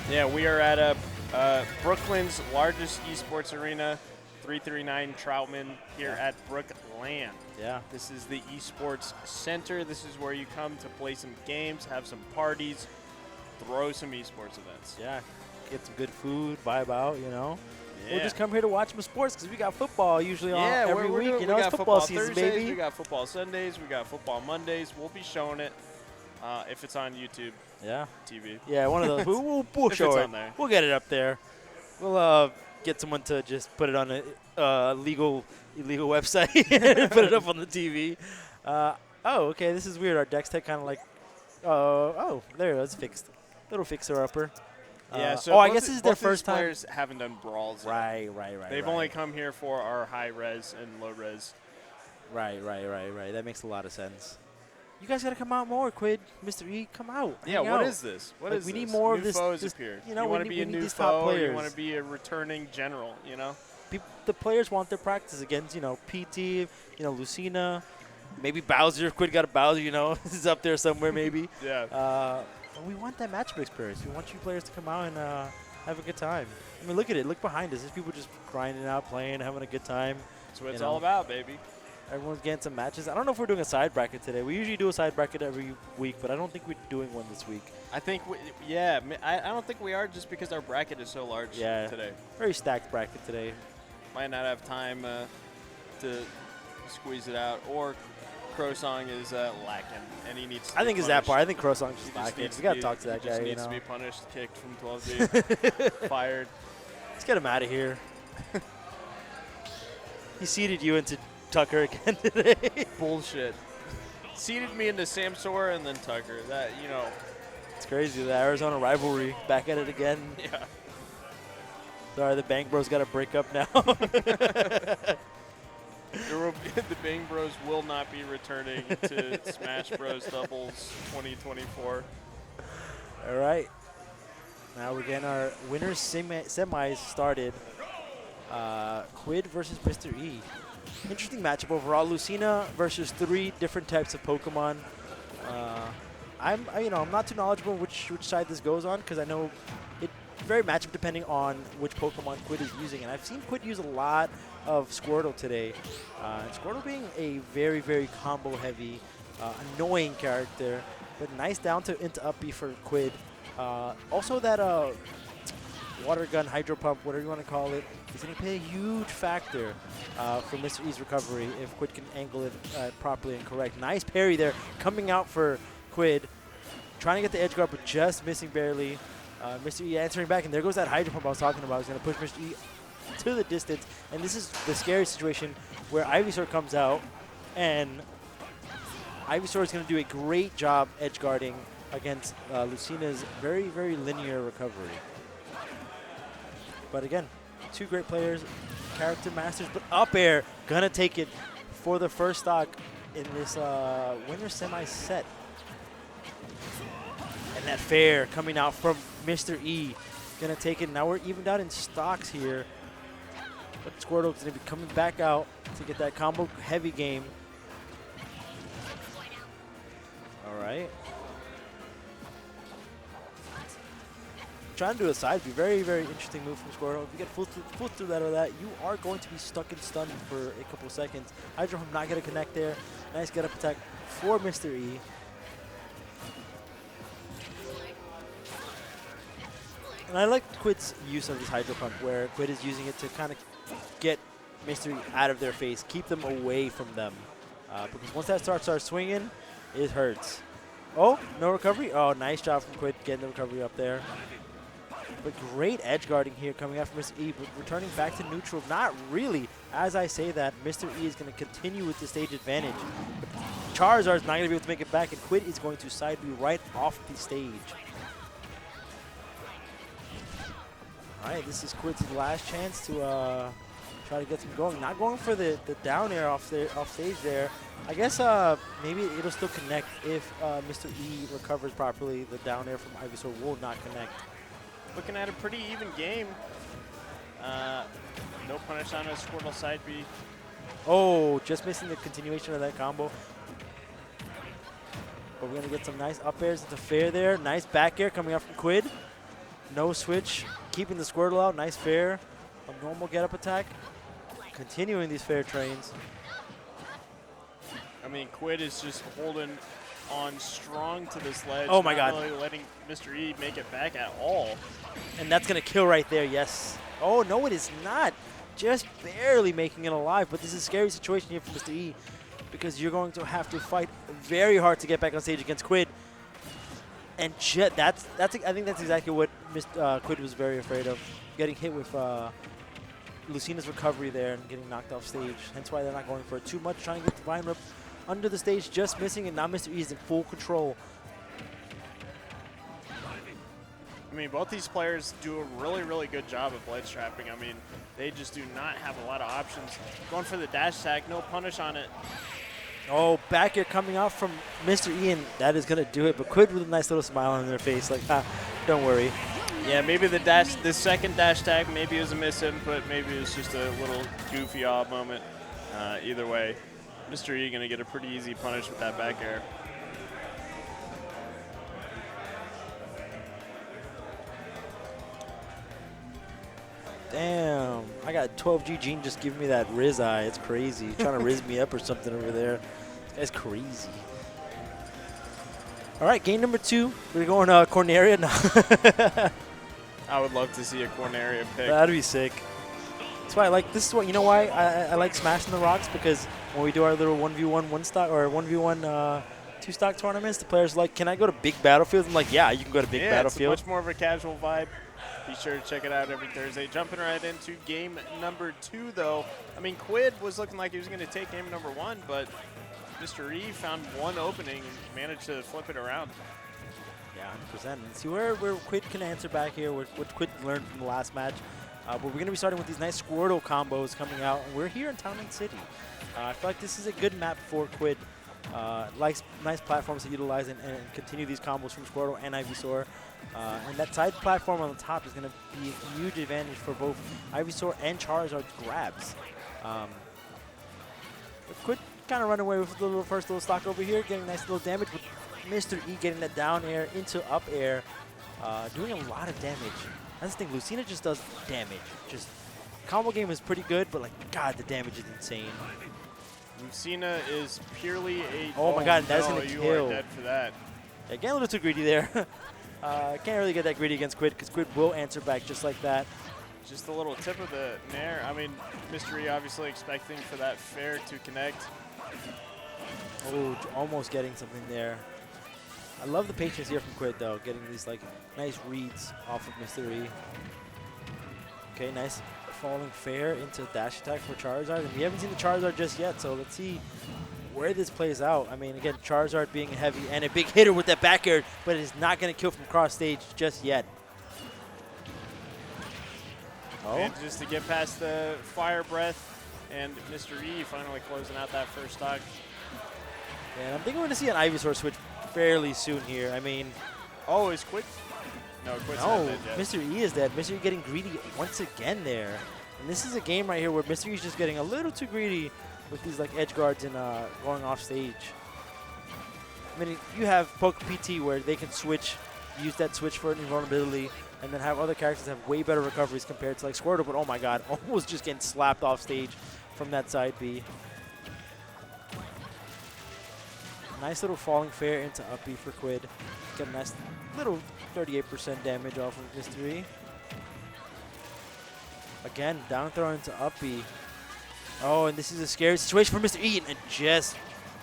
Yeah, we are at Brooklyn's largest esports arena, 339 Troutman, here at BrookLAN. Yeah. This is the esports center. This is where you come to play some games, have some parties, throw some esports events. Yeah. Get some good food, vibe out, you know. Yeah. Or just come here to watch some sports because we got football usually on every we're week. doing, You know, we it's got football football season, Thursdays, baby. we got football Sundays, we got football Mondays. We'll be showing it if it's on YouTube Yeah. TV. Yeah, one of those. We'll If show it's it. on there. We'll get it up there. We'll get someone to just put it on a illegal website and put it up on the TV. Oh, okay. This is weird. Our Dextech kind of like. Oh, there it is. Fixed. Little fixer-upper. Yeah, so I guess this is their both of these first time. players haven't done brawls yet. Right. They've only come here for our high res and low res. Right. That makes a lot of sense. You guys gotta come out more, Quidd, Mr. E. Come out. Yeah, hang what out. is this? What Like, is we this? need more new of this. foes appear. You know, you we want to need- be a we need new these top foe, or you players. want to be a returning general, you know? The players want their practice against, PT, Lucina. Maybe Bowser. If Quidd got a Bowser, is up there somewhere maybe. Yeah. But we want that matchup experience. We want you players to come out and have a good time. I mean, look at it. Look behind us. There's people just grinding out, playing, having a good time. That's what it's all about, baby. Everyone's getting some matches. I don't know if we're doing a side bracket today. We usually do a side bracket every week, but I don't think we're doing one this week. I think, I don't think we are just because our bracket is so large today. Very stacked bracket today. Might not have time to squeeze it out, or Crowsong is lacking, and he needs to I be think it's that punished. part. I think Crowsong's He just just lacking. needs We got to be- talk to that he guy, just needs to be punished, kicked from 12D, fired. Let's get him out of here. He seeded you into Tucker again today. Bullshit. Seeded me into Samsora and then Tucker. That, It's crazy. The Arizona rivalry back at it again. yeah. Sorry, the Bang Bros got to break up now. The Bang Bros will not be returning to Smash Bros. Doubles 2024. All right. Now we're getting our winners semis started. Quidd versus Mr. E. Interesting matchup overall. Lucina versus 3 different types of Pokemon. I'm not too knowledgeable which side this goes on because I know it very matchup depending on which Pokemon Quidd is using, and I've seen Quidd use a lot of Squirtle today. And Squirtle being a very, very combo-heavy, annoying character, but nice down to into up B for Quidd. Also that water gun, hydro pump, whatever you want to call it, is going to play a huge factor for Mr. E's recovery if Quidd can angle it properly and correct. Nice parry there coming out for Quidd. Trying to get the edge guard, but just missing barely. Mr. E answering back, and there goes that hydro pump I was talking about. He's going to push Mr. E to the distance, and this is the scary situation where Ivysaur comes out, and Ivysaur is going to do a great job edge guarding against Lucina's very, very linear recovery. But again, 2 great players, character masters, but up air, gonna take it for the first stock in this winner semi set. And that fair coming out from Mr. E, gonna take it. Now we're evened out in stocks here. But Squirtle's gonna be coming back out to get that combo heavy game. All right. Trying to do a side B. Very, very interesting move from Squirtle. If you get full through that or that, you are going to be stuck and stunned for a couple seconds. Hydro Pump not going to connect there. Nice get up attack for Mr. E. And I like Quidd's use of this Hydro Pump, where Quidd is using it to kind of get Mr. E out of their face, keep them away from them. Because once that starts swinging, it hurts. Oh, no recovery? Oh, nice job from Quidd getting the recovery up there. But great edge guarding here coming out from Mr. E, but returning back to neutral. Not really. As I say that, Mr. E is going to continue with the stage advantage. But Charizard is not going to be able to make it back, and Quidd is going to side B right off the stage. All right, this is Quidd's last chance to try to get some going. Not going for the down air off stage there. I guess maybe it'll still connect if Mr. E recovers properly. The down air from Ivysaur will not connect. Looking at a pretty even game. No punish on a Squirtle side B. Oh, just missing the continuation of that combo. But we're going to get some nice up airs into fair there. Nice back air coming up from Quidd. No switch, keeping the Squirtle out, nice fair. A normal get-up attack. Continuing these fair trains. I mean, Quidd is just holding on strong to this ledge. Oh my God. Not really letting Mr. E make it back at all. And that's going to kill right there, yes. Oh, no, it is not. Just barely making it alive, but this is a scary situation here for Mr. E because you're going to have to fight very hard to get back on stage against Quidd. And I think that's exactly what Quidd was very afraid of, getting hit with Lucina's recovery there and getting knocked off stage. Hence why they're not going for it too much, trying to get Divine Rip under the stage, just missing, and now Mr. E is in full control. I mean, both these players do a really, really good job of ledge trapping. I mean, they just do not have a lot of options. Going for the dash attack, no punish on it. Oh, back air coming out from Mr. E, and that is going to do it. But Quidd with a nice little smile on their face, like, don't worry. Yeah, maybe the second dash tag, maybe it was a misinput, maybe it was just a little goofy odd moment. Either way, Mr. E going to get a pretty easy punish with that back air. Damn, I got 12G Gene just giving me that Riz eye. It's crazy. Trying to Riz me up or something over there. This guy's crazy. All right, game number 2. We're going Corneria now. I would love to see a Corneria pick. That'd be sick. That's why I like, this is what, you know why I like smashing the rocks, because when we do our little 1v1 1-stock or 1v1 2-stock tournaments, the players are like, can I go to big battlefields? I'm like, yeah, you can go to big battlefield. It's much more of a casual vibe. Be sure to check it out every Thursday. Jumping right into game number 2, though. I mean, Quidd was looking like he was going to take game number 1, but Mr. E found one opening and managed to flip it around. Yeah, 100%. And see where Quidd can answer back here, what Quidd learned from the last match. But we're going to be starting with these nice Squirtle combos coming out. And we're here in Townland City. I feel like this is a good map for Quidd. Likes nice platforms to utilize and continue these combos from Squirtle and Ivysaur. And that side platform on the top is going to be a huge advantage for both Ivysaur and Charizard's grabs. But Quidd kind of run away with the first little stock over here, getting nice little damage with Mr. E getting that down air into up air, doing a lot of damage. That's the thing, Lucina just does damage. Just combo game is pretty good, but like, God, the damage is insane. Lucina is purely a... Oh my God, that's going to kill. kill. You are dead for that. Yeah, getting a little too greedy there. Can't really get that greedy against Quidd, because Quidd will answer back just like that. Just a little tip of the nair. I mean, Mr. E obviously expecting for that fair to connect. Oh, almost getting something there. I love the patience here from Quidd, though, getting these like nice reads off of Mr. E. Okay, nice falling fair into dash attack for Charizard, and we haven't seen the Charizard just yet, so let's see where this plays out. I mean, again, Charizard being heavy and a big hitter with that back air, but it is not going to kill from cross stage just yet. Oh. And just to get past the fire breath, and Mr. E finally closing out that first stock. And I'm thinking we're going to see an Ivysaur switch fairly soon here. I mean... Oh, is Quidd? No, Quidd's not dead yet. Mr. E is dead. Mr. E getting greedy once again there. And this is a game right here where Mr. E is just getting a little too greedy with these like edge guards and going off stage. I mean, you have Poke PT where they can switch, use that switch for an invulnerability, and then have other characters have way better recoveries compared to like Squirtle, but oh my God, almost just getting slapped off stage from that side B. Nice little falling fair into up B for Quidd. Get a nice little 38% damage off of Mr. E. Again, down throw into up B. Oh, and this is a scary situation for Mr. E, and just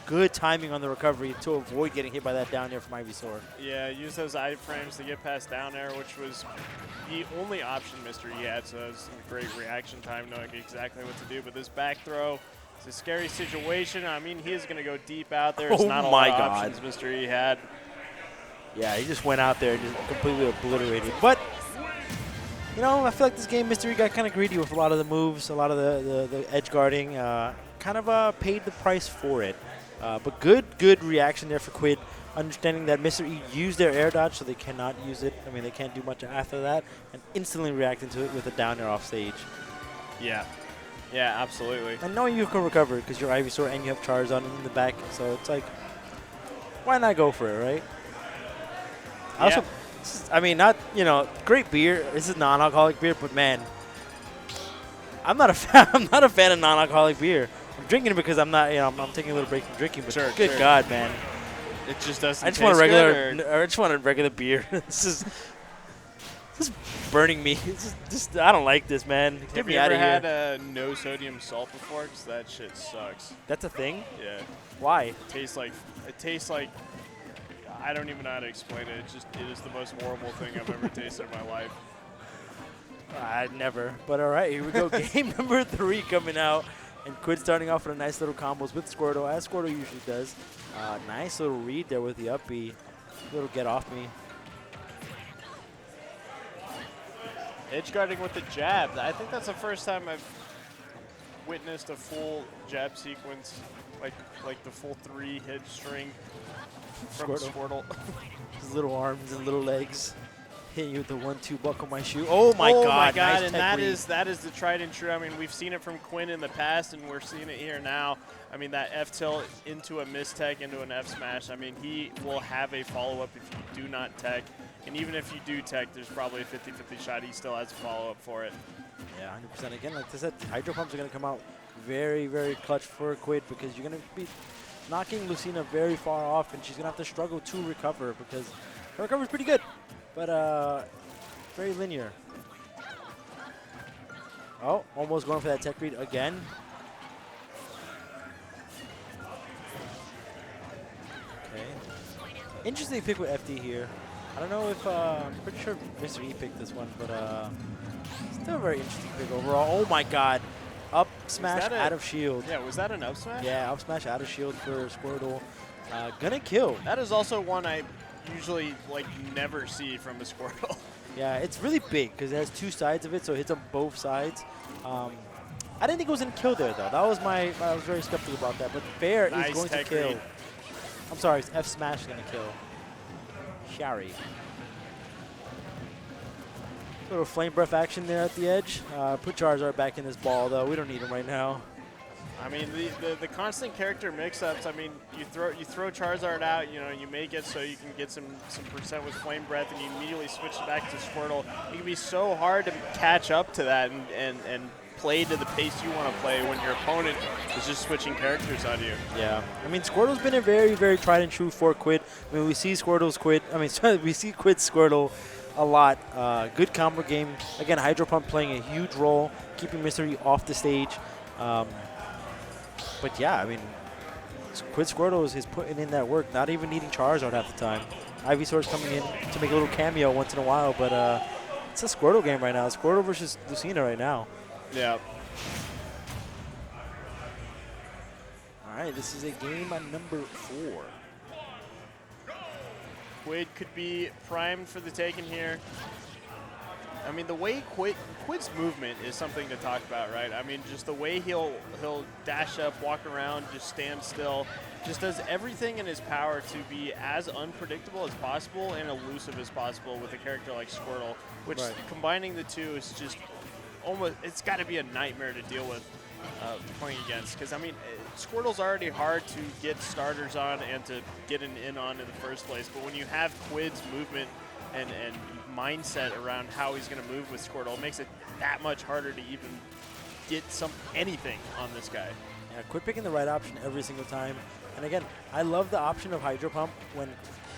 good timing on the recovery to avoid getting hit by that down air from Ivysaur. Yeah, use those iframes to get past down air, which was the only option Mr. E had, so it was a great reaction time knowing exactly what to do. But this back throw is a scary situation. I mean, he is going to go deep out there. It's not a lot of options Mr. E had. Yeah, he just went out there and just completely obliterated. But, you know, I feel like this game, Mr. E got kind of greedy with a lot of the moves, a lot of the edge guarding. Kind of paid the price for it. But good reaction there for Quidd, understanding that Mr. E used their air dodge, so they cannot use it. I mean, they can't do much after that, and instantly reacting to it with a down air off stage. Yeah. Yeah, absolutely. And knowing you can recover because you're Ivysaur and you have Charizard in the back, so it's like, why not go for it, right? Yeah. I mean, not, you know, great beer. This is non-alcoholic beer, but man, I'm not a fan. I'm not a fan of non-alcoholic beer. I'm drinking it because I'm not, you know, I'm taking a little break from drinking. But Sure, good sure. God, man, It just doesn't. I just taste want a regular. good, I just want a regular beer. This is burning me. It's just I don't like this, man. Get Have me you out ever of here. had no sodium salt before? Because that shit sucks. That's a thing. Yeah. Why? It tastes like I don't even know how to explain it. It is the most horrible thing I've ever tasted in my life. Never. But all right, here we go. Game number 3 coming out. And Quidd starting off with a nice little combos with Squirtle, as Squirtle usually does. Nice little read there with the up B. Little get off me. Edge guarding with the jab. I think that's the first time I've witnessed a full jab sequence, like the full 3 hit string from Squirtle. His little arms and little legs. Hit you with the 1-2 buckle my shoe. Oh my God! Oh my God! Nice And tech that is the tried and true. I mean, we've seen it from Quinn in the past, and we're seeing it here now. I mean, that F tilt into a miss tech into an F smash. I mean, he will have a follow up if you do not tech, and even if you do tech, there's probably a 50-50 shot he still has a follow up for it. Yeah, 100%. Again, like I said, Hydro Pumps are going to come out very, very clutch for Quidd because you're going to be knocking Lucina very far off, and she's going to have to struggle to recover because her recovery is pretty good, but very linear. Oh, almost going for that tech read again. Okay. Interesting pick with FD here. I don't know if, I'm pretty sure Mr. E picked this one, but still a very interesting pick overall. Oh my God. Up smash out of shield. Yeah, was that an up smash? Yeah, up smash out of shield for Squirtle. Gonna kill. That is also one I usually never see from a Squirtle. Yeah, it's really big because it has 2 sides of it, so it hits on both sides. I didn't think it was going to kill there, though. That was I was very skeptical about that. But Bear is going to kill. Read. I'm sorry, F smash is going to kill. Shari. Little flame breath action there at the edge. Put Charizard back in this ball, though. We don't need him right now. I mean, the constant character mix-ups. I mean, you throw Charizard out, you know, you make it so you can get some percent with Flame Breath, and you immediately switch it back to Squirtle. It can be so hard to catch up to that and play to the pace you want to play when your opponent is just switching characters on you. Yeah, I mean, Squirtle's been a very, very tried and true for Quidd. I mean, we see Squirtle's Quidd. I mean, we see Quidd's Squirtle a lot. Good combo game. Again, Hydro Pump playing a huge role, keeping Mystery off the stage. But yeah, I mean, Quidd Squirtle is putting in that work, not even needing Charizard half the time. Ivysaur's coming in to make a little cameo once in a while, but it's a Squirtle game right now. Squirtle versus Lucina right now. Yeah. All right, this is a game on number 4. Quidd could be primed for the taking here. I mean, the way Quidd's movement is something to talk about, right? I mean, just the way he'll dash up, walk around, just stand still, just does everything in his power to be as unpredictable as possible and elusive as possible with a character like Squirtle, which combining the two is just almost, it's got to be a nightmare to deal with playing against. Because, I mean, Squirtle's already hard to get starters on and to get an in on in the first place, but when you have Quidd's movement and mindset around how he's going to move with Squirtle, it makes it that much harder to even get anything on this guy. Yeah, quit picking the right option every single time. And again, I love the option of Hydro Pump when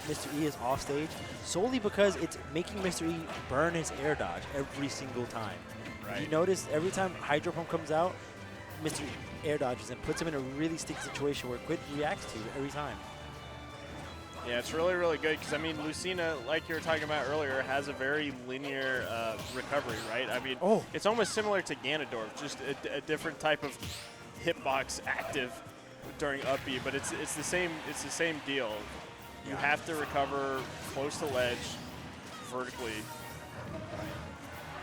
Mr. E is off stage, solely because it's making Mr. E burn his air dodge every single time. Right. You notice every time Hydro Pump comes out, Mr. E air dodges and puts him in a really sticky situation where Quidd reacts to every time. Yeah, it's really, really good because, I mean, Lucina, like you were talking about earlier, has a very linear recovery, right? I mean, it's almost similar to Ganondorf, just a different type of hitbox active during up B, but it's the same deal. You have to recover close to ledge vertically.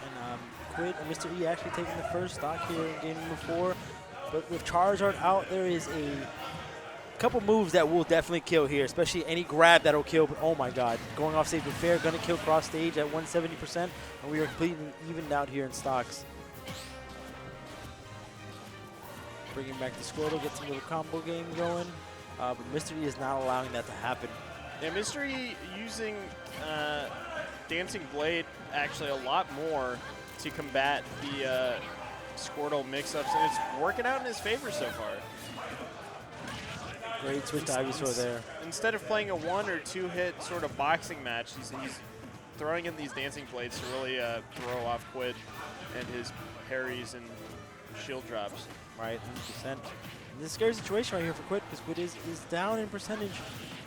And Quidd and Mr. E actually taking the first stock here in game number 4, but with Charizard out, there is a couple moves that will definitely kill here, especially any grab that'll kill. But oh my God, going off stage with fair, gonna kill cross stage at 170%, and we are completely evened out here in stocks. Bringing back the Squirtle, get some little combo game going, but Mr. E is not allowing that to happen. Yeah, Mr. E using Dancing Blade actually a lot more to combat the Squirtle mix-ups, and it's working out in his favor so far. Great switch to Ivysaur there. Instead of playing a 1 or 2 hit sort of boxing match, he's throwing in these Dancing Blades to really throw off Quidd and his parries and shield drops. Right, 100%. This is a scary situation right here for Quidd, because Quidd is down in percentage,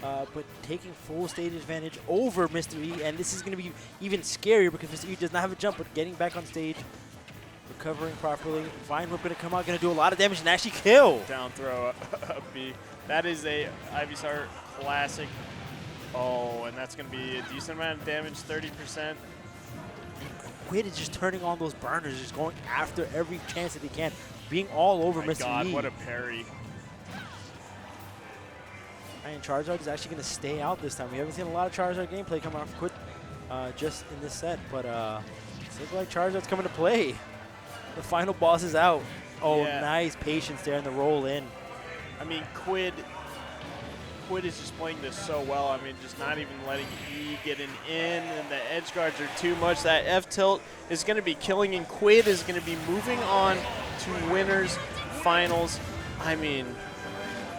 but taking full stage advantage over Mr. E, and this is going to be even scarier because Mr. E does not have a jump, but getting back on stage, recovering properly. Vine Whip going to come out, going to do a lot of damage and actually kill. Down throw up B. That is a Ivysaur classic. Oh, and that's going to be a decent amount of damage, 30%. Quidd is just turning on those burners, just going after every chance that he can, being all over Mr. God, E. what a parry. And Charizard is actually going to stay out this time. We haven't seen a lot of Charizard gameplay come out for Quidd just in this set, but it looks like Charizard's coming to play. The final boss is out. Oh, yeah. Nice patience there in the roll in. I mean, Quidd is just playing this so well. I mean, just not even letting E get an in, and the edge guards are too much. That F tilt is going to be killing, and Quidd is going to be moving on to winners finals. I mean,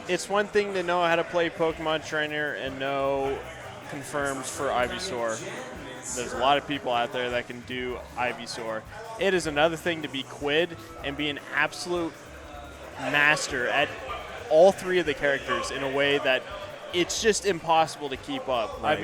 it's one thing to know how to play Pokemon Trainer and know confirms for Ivysaur. There's a lot of people out there that can do Ivysaur. It is another thing to be Quidd and be an absolute master at all 3 of the characters in a way that it's just impossible to keep up. Right. I mean,